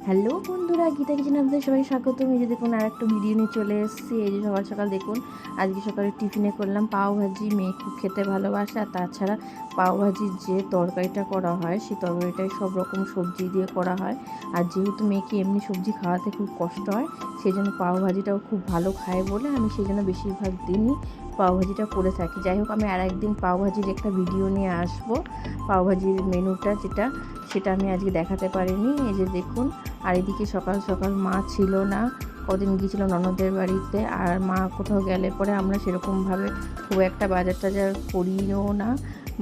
Hello বন্ধুরা, গীতা কিচেনে আপনাদের সবাই স্বাগতম। এই যে দেখুন আর একটা ভিডিও নিয়ে চলে এসেছি। এই যে সকাল সকাল দেখুন আজকে সকালে টিফিনে করলাম পাওভাজি। মেয়ে খুব খেতে ভালোবাসে। আর তাছাড়া পাওভাজির যে তরকারিটা করা হয় সেই তরকারিটায় সব রকম সবজি দিয়ে করা হয়। আর যেহেতু মেয়েকে এমনি সবজি খাওয়াতে খুব কষ্ট হয়, সেই জন্য পাওভাজিটাও খুব ভালো খায় বলে আমি সেই জন্য বেশিরভাগ দিনই পাওভাজিটা করে থাকি। যাই হোক, আমি আর একদিন পাওভাজির একটা ভিডিও নিয়ে আসবো। পাওভাজির মেনুটা সেটা আমি আজকে দেখাতে পারিনি। এই যে দেখুন, আর এদিকে সকাল সকাল মা ছিল না, কদিন গিয়েছিল ননদের বাড়িতে। আর মা কোথাও গেলে পরে আমরা সেরকমভাবে খুব একটা বাজার টাজার করিও না,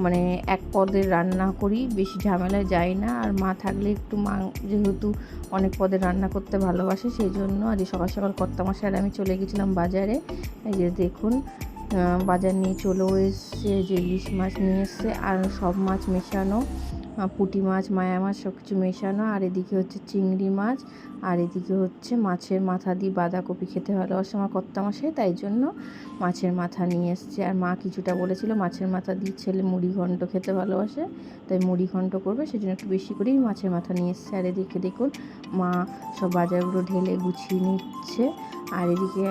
মানে এক পদের রান্না করি, বেশি ঝামেলায় যাই না। আর মা থাকলে একটু, মা যেহেতু অনেক পদের রান্না করতে ভালোবাসে, সেই জন্য আজ সকাল সকাল কর্তামশাই আর আমি চলে গেছিলাম বাজারে। এই যে দেখুন বাজার নিয়ে চলেও এসছে, যে ইলিশ মাছ নিয়ে এসছে আর সব মাছ মেশানো, পুঁটি মাছ, মায়া মাছ সব কিছু মেশানো। আর এদিকে হচ্ছে চিংড়ি মাছ, আর এদিকে হচ্ছে মাছের মাথা দিয়ে বাঁধাকপি খেতে ভালোবাসে আমার কর্তামশাই, তাই জন্য মাছের মাথা নিয়ে এসছে। আর মা কিছুটা বলেছিল মাছের মাথা দিয়ে ছেলে মুড়ি ঘন্ট খেতে ভালোবাসে, তাই মুড়ি ঘন্ট করবে, সেই জন্য একটু বেশি করেই মাছের মাথা নিয়ে এসছে। আর এদিকে দেখুন মা সব বাজারগুলো ঢেলে গুছিয়ে নিচ্ছে। আর এদিকে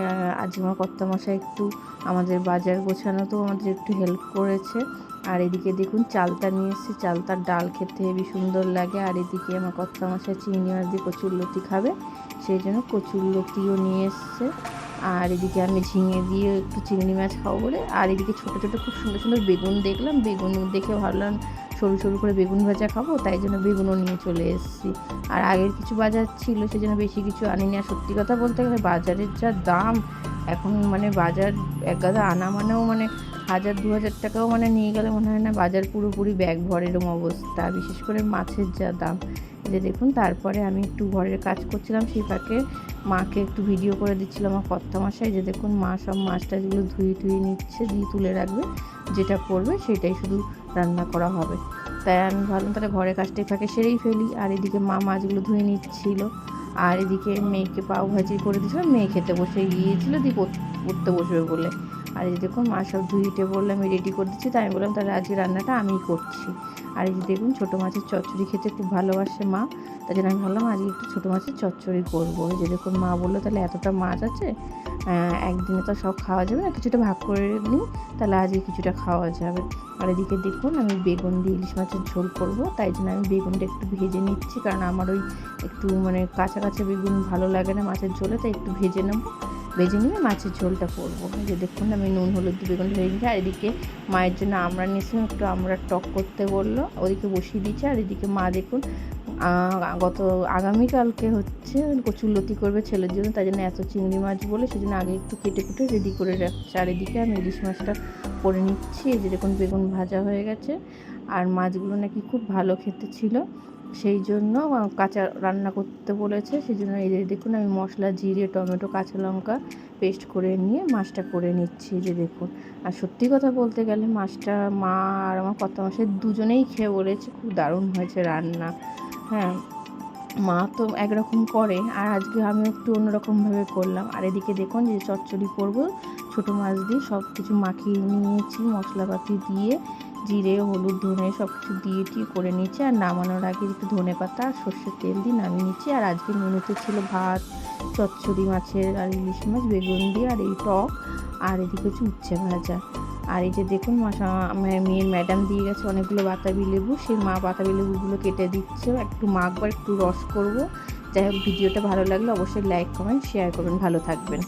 আজ আমার কর্তামশাই একটু আমাদের বাজার গোছানোতেও আমাদের একটু হেল্প করেছে। আর এদিকে দেখুন চালতা নিয়ে এসেছে, চালতার ডাল খেতে হেবি সুন্দর লাগে। আর এদিকে আমার কর্তামশাই চিংড়ি মাছ দিয়ে কচুরলতি খাবে, সেই জন্য কচুরলতিও নিয়ে এসছে। আর এদিকে আমি ঝিঙে দিয়ে একটু চিংড়ি মাছ খাবো বলে, আর এদিকে ছোটো ছোটো খুব সুন্দর সুন্দর বেগুন দেখলাম, বেগুন দেখে ভাবলাম সরু সরু করে বেগুন ভাজা খাবো, তাই জন্য বেগুনও নিয়ে চলে এসেছি। আর আগের কিছু বাজার ছিল, সেই জন্য বেশি কিছু আনিনি। আর সত্যি কথা বলতে গেলে বাজারের যা দাম এখন, মানে বাজার এক গাদা আনা মানেও মানে 1000-2000 টাকাও মানে নিয়ে গেলে মনে হয় না বাজার পুরোপুরি ব্যাগ ভর, এরকম অবস্থা। বিশেষ করে মাছের যা দাম। যে দেখুন তারপরে আমি একটু ঘরের কাজ করছিলাম, সেই ফাঁকে মাকে একটু ভিডিও করে দিচ্ছিলাম আমার কর্তামশাই। যে দেখুন মা সব মাছ টাছগুলো ধুয়ে নিচ্ছে, দিয়ে তুলে রাখবে, যেটা করবে সেটাই শুধু রান্না করা হবে। তাই আমি ভাবলাম তাহলে ঘরের কাজটাই ফাঁকে সেরেই ফেলি। আর এদিকে মা মাছগুলো ধুয়ে নিচ্ছিল। আর এদিকে মেয়েকে পাও ভাজি করে দিয়েছিলাম, মেয়ে খেতে বসে গিয়েছিলো, দিয়ে পড়তে বসবে বলে। আর এই যে দেখুন মা সব ধুইটে বললে আমি রেডি করে দিচ্ছি, তাই আমি বললাম তাহলে আজকে রান্নাটা আমিই করছি। আর এই যে দেখুন ছোটো মাছের চচ্চড়ি খেতে খুব ভালোবাসে মা, তাই জন্য আমি ভাবলাম আজকে একটু ছোটো মাছের চচ্চড়ি করবো। এই যে দেখুন মা বললো তাহলে এতটা মাছ আছে, একদিনে তো সব খাওয়া যাবে না, কিছুটা ভাগ করে নিই, তাহলে আজকে কিছুটা খাওয়া যাবে। আর এদিকে দেখুন আমি বেগুন দিয়ে ইলিশ মাছের ঝোল করব, তাই জন্য আমি বেগুনটা একটু ভেজে নিচ্ছি, কারণ আমার ওই একটু মানে কাঁচা কাঁচা বেগুন ভালো লাগে না মাছের ঝোলে, তাই একটু ভেজে নেব, ভেজে নিয়ে মাছের ঝোলটা করবো। এই যে দেখুন আমি নুন হলুদ দিয়ে বেগুনটা ভেজে নিচ্ছি। আর এদিকে মায়ের জন্য আমরা নিয়েছিলাম, একটু আমরা টক করতে বললো, ওদিকে বসিয়ে দিচ্ছে। আর এদিকে মা দেখুন আগামীকালকে হচ্ছে কচুরলতি করবে ছেলের জন্য, তাই জন্য এত চিংড়ি মাছ বলে সেজন্য আগে একটু কেটে কুটে রেডি করে রাখছে। আর এদিকে আমি ইলিশ মাছটা করে নিচ্ছি। এই যে দেখুন বেগুন ভাজা হয়ে গেছে। আর মাছগুলো নাকি খুব ভালো খেতে ছিল, সেই জন্য কাঁচা রান্না করতে বলেছে, সেই জন্য এই যে দেখুন আমি মশলা, জিরে, টমেটো, কাঁচা লঙ্কা পেস্ট করে নিয়ে মাছটা করে নিচ্ছি। যে দেখুন, আর সত্যি কথা বলতে গেলে মাছটা মা আর আমার কর্তামশাই দুজনেই খেয়ে বলেছে খুব দারুণ হয়েছে রান্না। হ্যাঁ, মা তো একরকম করে, আর আজকে আমি একটু অন্যরকমভাবে করলাম। আর এদিকে দেখুন যে চচ্চড়ি করবো, ছোটো মাছ দিয়ে সব কিছু মাখিয়ে নিয়েছি, মশলাপাতি দিয়ে জিরে, হলুদ, ধনে সব কিছু দিয়ে করে নিয়েছি। আর নামানোর আগে একটু ধনে পাতা আর সর্ষের তেল দিয়ে নামিয়ে নিচ্ছি। আর আজকে মেনুতে ছিল ভাত, চচ্চড়ি মাছের আর ইলিশ মাছ, বেগুন দিয়ে, আর এই টক, আর এদিকে হচ্ছে উচ্ছে ভাজা। আর এই যে দেখুন মেয়ের ম্যাডাম দিয়ে গেছে অনেকগুলো বাতাবি লেবু, সেই মা বাতাবি লেবুগুলো কেটে দিচ্ছে, একটু মাখবার একটু রস করব। যাই হোক, ভিডিওটা ভালো লাগলে অবশ্যই লাইক, কমেন্ট, শেয়ার করবেন। ভালো থাকবেন।